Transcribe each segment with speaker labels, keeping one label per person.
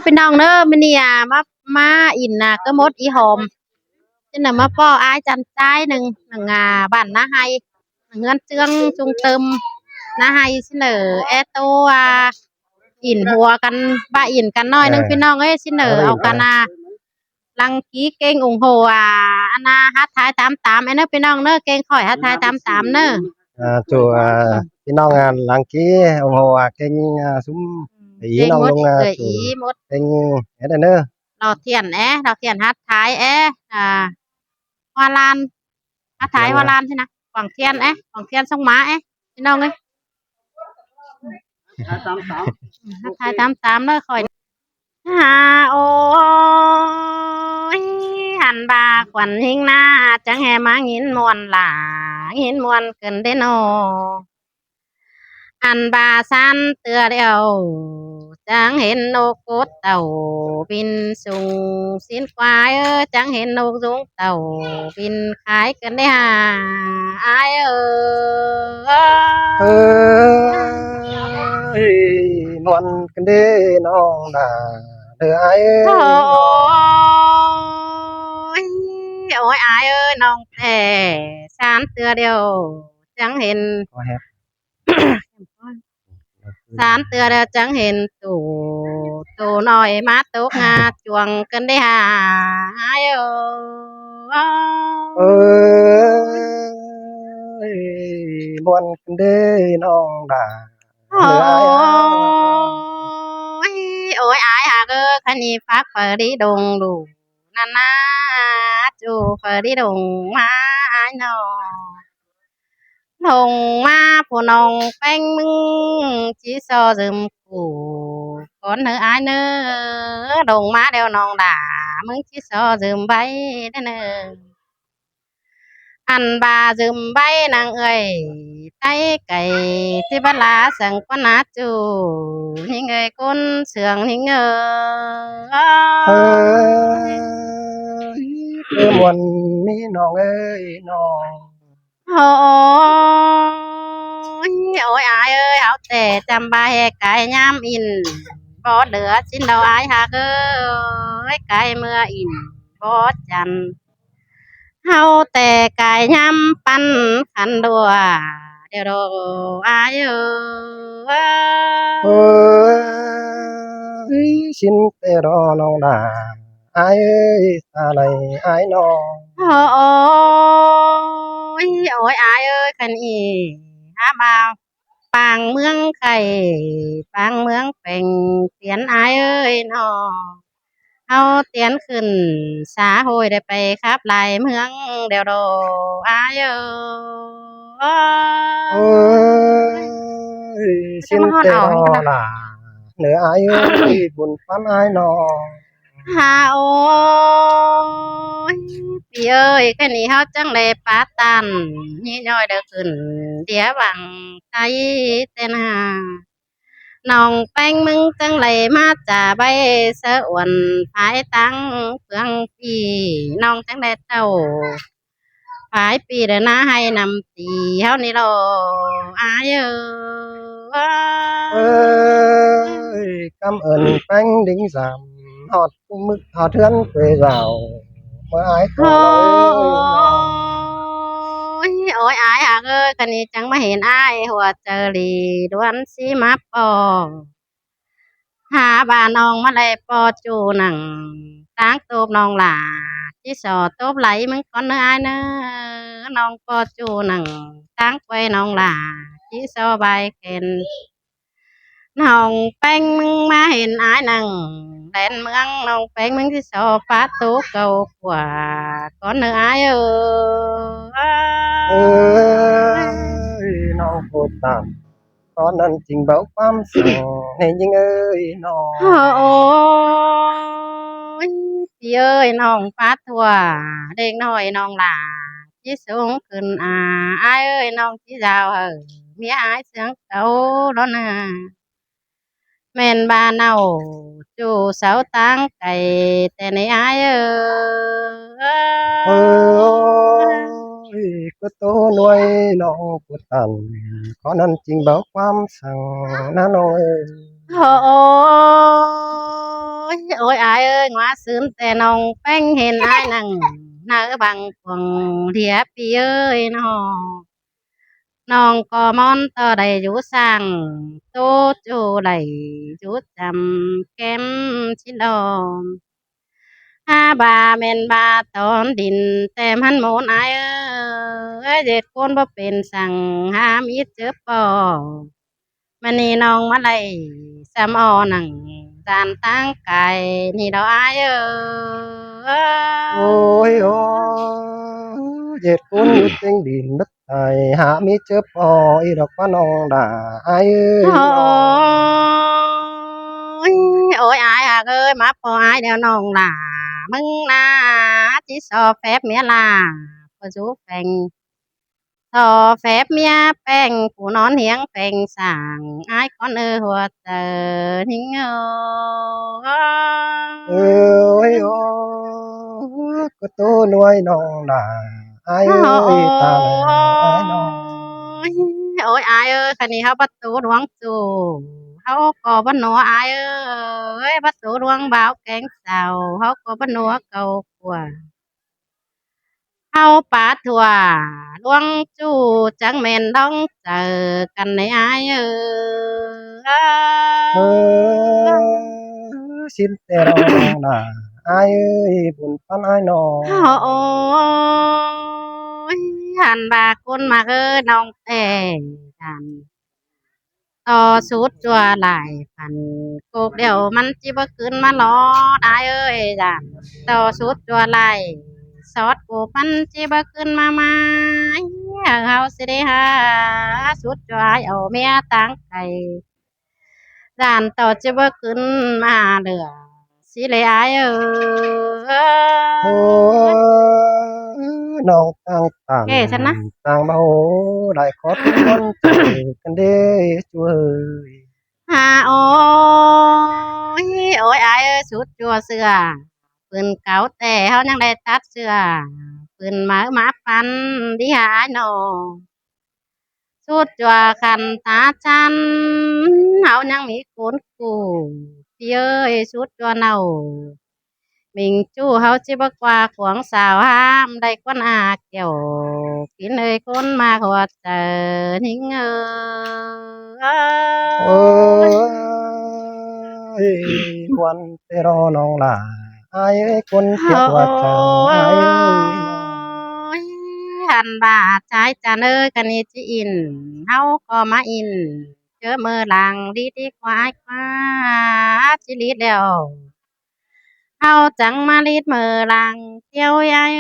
Speaker 1: เป็นน้องเนอะมันเนี่ยมาอินน่ะก็มดอีหอมจังน่ะมาป้ออายจันใจหนึ่งบ้านนาไฮเงินเจืองจุงเติมนาไฮเสนอแอตัวอินหัวกันบ้าอินกันน้อยหนึงพี่น้องเอ้ยเสนอเอากันลังกี้เก่งองโหอันน่ะฮัททายตามไอ้เนอะพี่น้องเนอะเก่งข่อยฮัททายตามเนอะ
Speaker 2: chủพี่น้องหลังกี้โอ้โหเก่งซุ้มอี
Speaker 1: เก่ง
Speaker 2: น้องลง
Speaker 1: มดเอ้ย
Speaker 2: chủ
Speaker 1: อีมด
Speaker 2: เก่งเฮ็ดเด้อ
Speaker 1: เราเทียนฮัทท้ายhoa lan hát thái hoa lan thế nào Quảng Thiên ấy Quảng Thiên sông Má ấy thế nào ấy hát thái 88 đó khỏi ôi hàn bà quần hình na chẳng hề má nghìn muôn là nghìn muôn cần đến ô ăn bà san tựa đèo chẳng hên nô cốt tàu bin sùng xin quái ơ chẳng hên nô dung tàu bin khái cần đấy ai
Speaker 2: ơi nón cần đêน้องด่าเด้ออ้าย
Speaker 1: ôi ôi ai ơi nong thề san tựa đèo chẳng hên sán tựa đèo chẳng hên tù nói má tốt chuồng cần đấy ai
Speaker 2: ơi nón cần đêน้องด่าเด้ออ้าย
Speaker 1: ôi ai cơ khani phát phở đi đồng đủ nana chú phở đi đồng má ai nó đồng ma phù nòng bánh mưng chỉ so dùm củ con nữa ai nữa đồng má đeo nòng đà mưng chỉ so dùm bay đó nữa ăn bà dùm bay nàng ơi tay cày thì bắt lá sẵn con nát chú những người con sườn những người
Speaker 2: muôn miน้องเอ้ยน้อง
Speaker 1: ôi ai ơi hảo tệ chăm ba hè cái nhám in bó đứa xin đầu ai ơi cái mưa in bó chăn hảo tệ cái nhám pan khăn đùa đều đồ ai
Speaker 2: ơi xin tê đóน้องด่าai ơi ta này ai nó
Speaker 1: ôi ai ơi khăn y há bao ปางเมืองไข่ปางเมืองเป่งเตียนอายเอ้ยน้อเอาเตียนขึ้นสาโหยได้ไปครับลายเมืองเดียวโดอายเอ้
Speaker 2: ยxin tê đó là nửa ai ơi buồn phán ai nó
Speaker 1: ฮาโอ้ยพี่เอ้ยแค่นี้เฮาจังเลยปาตันนี่น้อยเด้อขึ้นเดี๋ยวบังใจเต้นหา น้องแป้งมึงจังเลยมาจ่าใบเสืออ้วนผายตังเฟืองปีน้องจังได้เต้าผายปีเดินหน้าให้นำตีเฮานี่โลอาย
Speaker 2: cảm ơn bánh đính giảm hot mức hot hơn quê rào mà ai có
Speaker 1: ơi ôi ai ơiคันนี้จังมาเห็นอายหัวเจอลีดวนสีมาปอหาบ้านน้องมาเลยปอจูหนังตั้งตูบน้องหลาที่สอตูบไหลมึงก่อนเนื้ออายเนื้อน้องปอจูหนังตั้งไว้น้องหลาที่สอใบเข็นน้องแป้งมึงมาเห็นอายหนังแดนเมืองน้องแป้งมึงที่สอฟ้าตูเก่ากว่าก่อนเนื้ออาย
Speaker 2: น้องโคตรตามตอนนั้นจริงเบาความสั่งให้ยิงเอ้ยน้อง
Speaker 1: โอ้ยพี่เอ้ยน้องฟ้าทั่วเด็กน้อยน้องหลาที่สูงขึ้นอายเอ้ยน้องที่ยาวเมียอายเสียงเก่าแล้วนะแม่นบ้านเนาจู่เสาตั้งไก่แต่ในอาย
Speaker 2: ก็โตหน่วยน้องโคตรตามตอนนั้นจริงเบาความสั่งนะน้องเอ้ย
Speaker 1: โอ้ ยโอ้ยอายเอ้ยงัวซื้นแต่น้องแป้งเห็นอายนั่งหน้าบังกวงเทียปีเอ้ยน้องน้องก็มอนต่อได้อยู่สั่งโตจูได้อยู่จำแก้มชิลอมหาบาแม่นบาตอนดินแต่มันโมนอายเอ้ยเจ็ดคนบ่เป็นสั่งหามีเจอปอมันนี่น้องมาไล่สามออนังจานตั้งไก่นี่ดอกอาย
Speaker 2: โอ้ยโอ้เจ็ดคนอยู่เต็งดินนักไทยหามีเจอปออีดอกว่าน้องด่าอายเอ้
Speaker 1: โ
Speaker 2: ยน้อง
Speaker 1: อ้ยโอ้ยอายหากเอ้ยมาพออายเดี๋ยวน้องล่ะมึงนะจิสอแฟบเมียล่ะพอจูแฟงทอแฟบเมียแป้งผู้นอนเหียงแป้งสั่งอายก้อนหัวเตอหิง
Speaker 2: เอ้ยโอ้ก็โตหน่วยน้องด่าอาย
Speaker 1: โอ้
Speaker 2: เอ้ยตาแหลอายน้อง
Speaker 1: ยโอ้ยอายเอ้ยคันนี้เขาประตูหลวงจูเขาก็บ้านหนัวอายเอ้ยประตูหลวงบ่าวแกงเสาเขาก็บ้านหนัวเก่ากว่า เอาปาถั่วลวงจูจังแม่นต้องเจอกันในอาย
Speaker 2: เออสิ้นแต่รอน้องด่าอายเอ้ยบุญปันอายน้อง
Speaker 1: โอ้ยหันบาคนมาน้องแต่กันต่อสุดจัวหลายพันโกกเดี๋ยวมันจิบ่ขึ้นมาล้อได้เอ้ยจ้ะต่อสุดจัวหลายสอดกูมันจิบ่ขึ้นมาไม้เฮาสิได้หาสุดจัวเอาเมียตั้งไก่ด่านต่อจิบ่ขึ้นมาเหลือสิเลยอาย
Speaker 2: โอ้น้องต่างต่าง
Speaker 1: เก้ฉันนะ
Speaker 2: ต่างเบาได้ขอทุกคนใจกันเด้ช่วย
Speaker 1: ฮาโอ้ยโอ้ยอายสุดจัวเสือปืนเก่าแต่เฮายังได้ตัดเสือปืนหมาฟันดิหาโนสุดจัวคันตาจันเฮายังมีคนกูพี่เอ้ยสุดจัวเนามิงจู้เฮาจิบกว่าขวางสาวห้ามได้ควนอาเกี่ยวกินเอ้ยคนมาขวดเจอทิ้ง
Speaker 2: โอ้ยวันแต่รอน้องหลาอายเอ้ยคนเก็บ
Speaker 1: โอ้
Speaker 2: ว่าจังอายเอ้ยน้อง
Speaker 1: ยหันบาดใจจันเอ้ยกันนี่จิอินเฮาก็มาอินเจอมือหลังดีดีกว่าไอ้กว่าจิลีดแล้วเฮาจังมาลีดมือหลังเที่ยวยาย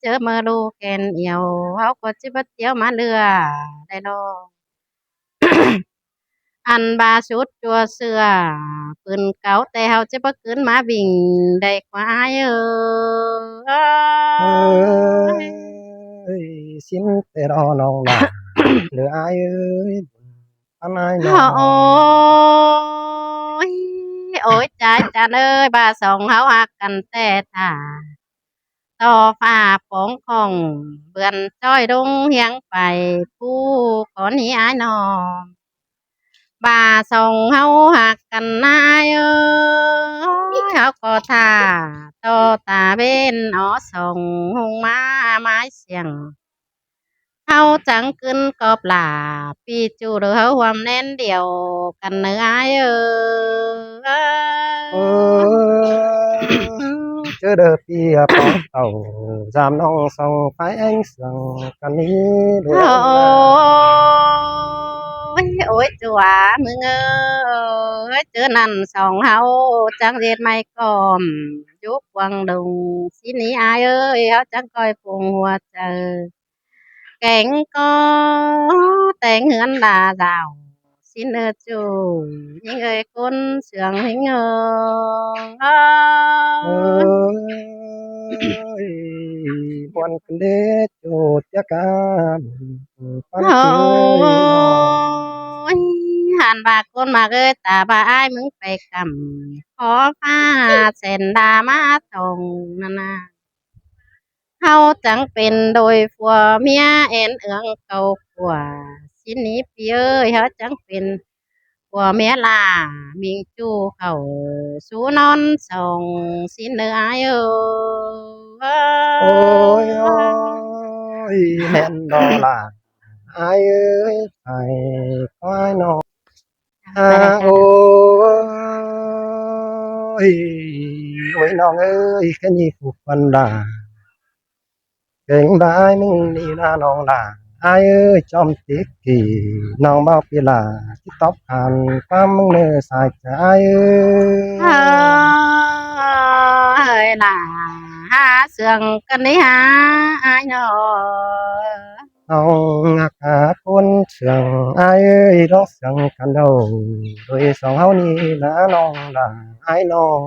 Speaker 1: เจอมือลูกแกนเอี่ยวเฮาก็จิบเที่ยวมาเรือได้ดอก อันบาสุดจัวเสือปืนเก่าแต่เฮาจะบ่ขึ้นมาวิ่งได้กว่าอ้าย
Speaker 2: เอ้ยสิ้นแต่รอน้องหลาเหลืออายเอ้ยบุญปันอายน้อ
Speaker 1: โอ้
Speaker 2: ง
Speaker 1: ยโอ้ยใจจันเอ้ยบาสองเฮาฮักกันแต่ท่าต่อฟ้าปองของเบือนจ้อยดงเฮียงไปผู้ขอหนีอ้ายน้องบาสองเฮาฮักกันนายเฮาก็ท่าต่อตาเว้นอ้อส่องหงมาไม้เสียง เฮาจังกึ้นกอบหลาปีจูเด้อเฮาหวมแน่นเดียวกันเนื้ออาย
Speaker 2: เออเจอเด้อพี่ปองเต่าจามน้องส่องไฟánh sángกันนี้ด้
Speaker 1: โ
Speaker 2: วย
Speaker 1: อ้
Speaker 2: นะ
Speaker 1: ยโอ้ยจัวมึงเจอนั่นสองเฮาจังเรียดไม่ก่อมยุกวังดงสิหนี้อายเฮาจังคอยปรุงหัวเจอแกงก็แต่งเหือนดาดาวสินจูยิงคนเสืองหิง
Speaker 2: เอยมวนกันเด้อโจทย์ยากาปัน
Speaker 1: โอ้
Speaker 2: เจยน้อง
Speaker 1: ยหันบากคนมาตาบาอ้ายมึงไปกำขอฟ้าเส้นดามาตรงนั่นนะเฮาจังเป็นโดยผัวเมียเอ็นเอืองเก่ากว่าสิหนี้พี่เฮาจังเป็นผั của mẹ là mình chu khẩu sú non sòng xin nơi ai
Speaker 2: ôi
Speaker 1: ơi
Speaker 2: ôi hẹn đó là ai ơi phải có ai nó
Speaker 1: ไปเลย
Speaker 2: à
Speaker 1: ค่ะ
Speaker 2: ôi ôiน้องơi cái gì phục phần đà king báiมึงนี่นะน้องล่ะอายเอ้ยจอมติกกี่น้องเบาปีลาที่ตอบผ่านความมึงเนื้อสายใจเอ้
Speaker 1: ơi là há sườn cần đi há ai nhỏ
Speaker 2: น้องหักหาคนเสื่องอายเอ้ยร้องเสื่องกันเดาโดยสองเฮานี่นะน้องล่ะอายน้อง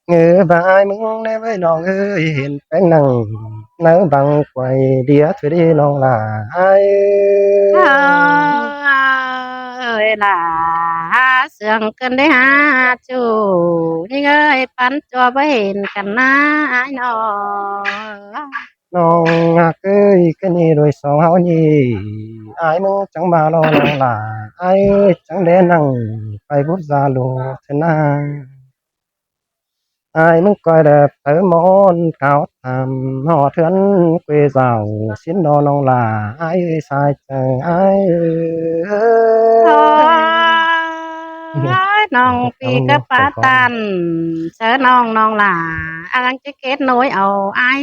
Speaker 2: เงือบายมึงได้ไว้น้องเอ้ยเห็นแป้งนั่งเนื้อบังไกวเดียวเธอได้น้องล่ะอายเอ้ย
Speaker 1: ơi là há sườn cần đi há chủ nhưng ơi bắn cho với hình cần na ai nhỏ
Speaker 2: น้องหักเอ้ยก็นี่โดยสองเฮานี่อายมึงจังบารอน้องล่ะอายเอ้ยจังได้นั่งไปบุษราโลเถอะนาอายมึงก้อยแดบเผอมอนขาวทำหอเถือนเกวเจ้าสินดอน้องล่ะอายเอ้ยสายจังอายเอ้ย
Speaker 1: น้องปีกระปาตันเจอน้องล่ะอังจะเก็ตน้อยเอาไอ้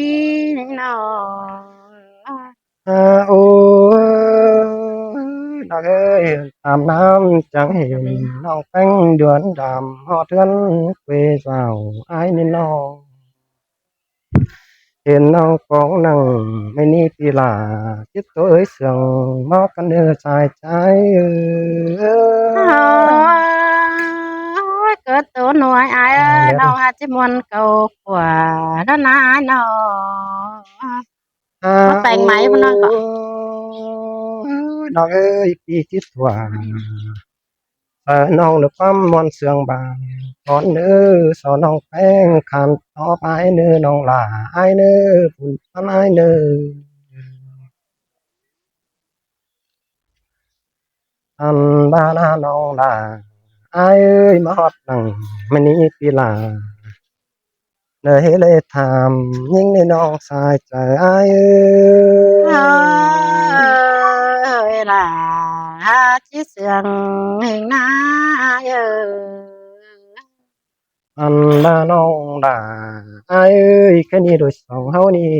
Speaker 1: น้อง
Speaker 2: โอ้ยดอกเอ้ยตามน้ำจังเห็นน้องแต่งเดือนดำหอเทือนเกวเจ้าอายนี่น้องเห็นน้องของนั่งไม่นี่ปีลาคิดตัวเอ้ยเสียงมอกกันเนื้อชายใจเอ้ย
Speaker 1: ôi cỡ tổ nuôi ai ơi
Speaker 2: แล้ว
Speaker 1: น้องอาจจะมวนเก่ากว่าด้านน้าน้อง มาแต่งไหมพนันก็
Speaker 2: น้องเอ้ยปีจิตว่าน้องหรือความมอนเสืองบางตอนเนื้อสอนน้องแป้งขันต่อไปเนื้อน้องหลาไอเนื้อปุ่นพันไอเนื้ออันบ้านาน้องหลาไอเอ้ยมาฮอดนังมันนี้ปีลาเนยเลยถามยิ่งในน้องสายใจไอเอ้
Speaker 1: ơi là chiếc giường hình ná ơi
Speaker 2: อันบ้าน้องหลาไอเอ้ยแค่นี้โดยสองเฮานี่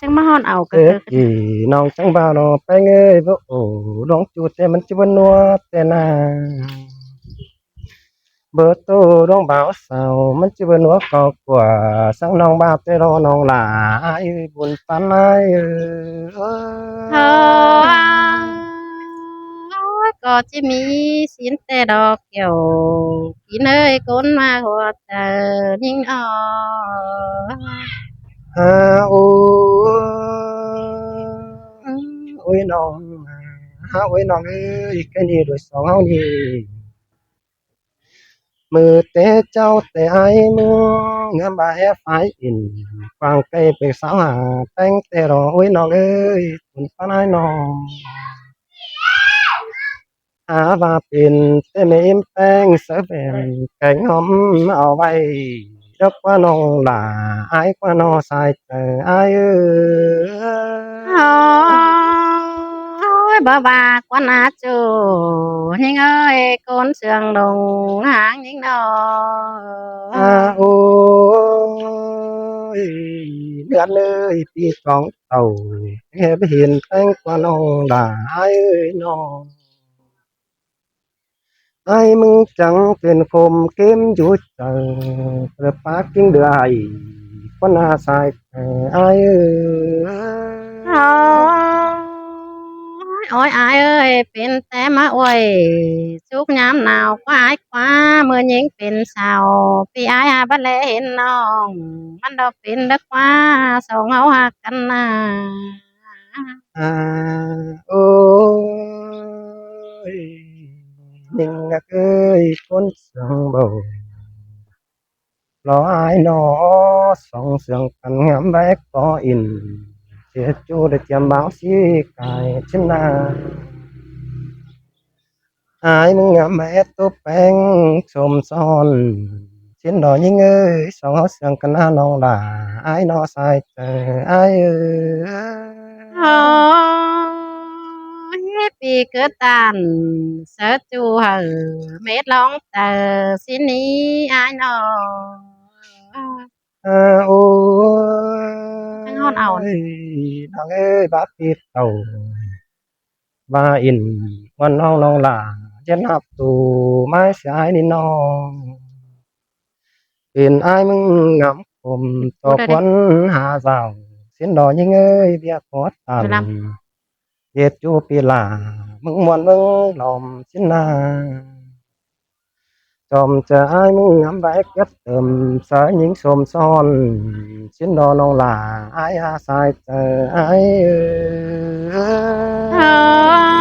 Speaker 1: chẳng mà hòn ảo
Speaker 2: เอ๊ะ
Speaker 1: cực
Speaker 2: กี่น้องจังบ่าวน้องไปเงยบ่โอ้ลองจูดแต่มันจะบ่นัวแต่นาเบอร์โตร้องบ่าวสาวมันจะบ่นัวก็กว่าสังน้องบ่าวแต่รอน้องหลาเอ้ยบุญปานนายเอ้
Speaker 1: ôi có chỉ mi xin tê đỏ kiểu kín ơi con mà hoa chờ nhưng
Speaker 2: ฮาโอ้โอ้ยน้องฮาโอ้ยน้องเอ้ยแค่นี้โดยสองเฮานี่ มือเตะเจ้าแต่ไอ้มืองามบายไฟอินฟังไกลเป็นสาวหาแต่งแต่รอโอ้ยน้องเอ้ยคุณป้าน้อยน้องหาว่าเป็นแต่ไม่อิ่มแป้งเสเป็นแกงหอมเอาไว้เด็กว่าน้องหล่าไอ้กว่าน้องสายเจอไอ้เอ้ย
Speaker 1: ôi bà quan á chú nhưng ơi con sườn đồng hàng những nó
Speaker 2: โอ้ยเดือนเลยปีสองเต่าแค่ไปเห็นแต่งกว่าน้องหล่าไอ้เอ้ยน้อง aiมึงจังเป็นคมเกมอยู่ใจกระปากกิ้งเดือยคนอาสายไอ้เอ้ย
Speaker 1: ôi ai ơiเป็นแต่มาอวยสุกยามหนาวควายคว้าเมื่อยิงเป็นสาวพี่อายบัดแลเห็นน้องมันดอกเป็นดักว่าสองเอาหักกันนา
Speaker 2: อ่าโอ้ยนิ่งนักเอ้ยคนเสียงเบารอไอ้หนอสองเสียงกันงามแบกก็อินเสียจูได้เตรียมบ่าวสีกายชินนา อายมึงงามแม่ตัวแป้งชมซ้อนชิ้นดอกยิ่งเอ้ยสองเฮาเสียงกันหน้าน้องหล่าอายนอสายเจออายเอ้
Speaker 1: โอ้
Speaker 2: ย
Speaker 1: ยปีเกิดตันเสือจูเหอเม็ดร้องเตอสินี้อายนอ
Speaker 2: โอ้
Speaker 1: ทั้งฮอนเอา
Speaker 2: ยน้องเอ้ยบักปิดเต่าว่าอินวันน้องน้องหล่าเจ็ดนับตูไม้สายนี่น้อง เป็นอ้ายมึงงำผมต่
Speaker 1: พูดได้เด้
Speaker 2: อควันหาสาวเส้นดอกยิงเอ้ยเบียกอดตัน
Speaker 1: อยู่ล
Speaker 2: เฮ็ดจูปีลามึงม่วนมึงหลอมสินนาจอมจะอ้ายมึงงำใบเก็บเติมสายหญิงสมซ้อนสินดอน้องหลาอ้ายอาสายเจออ้ายเอ้
Speaker 1: ำโอ้
Speaker 2: ย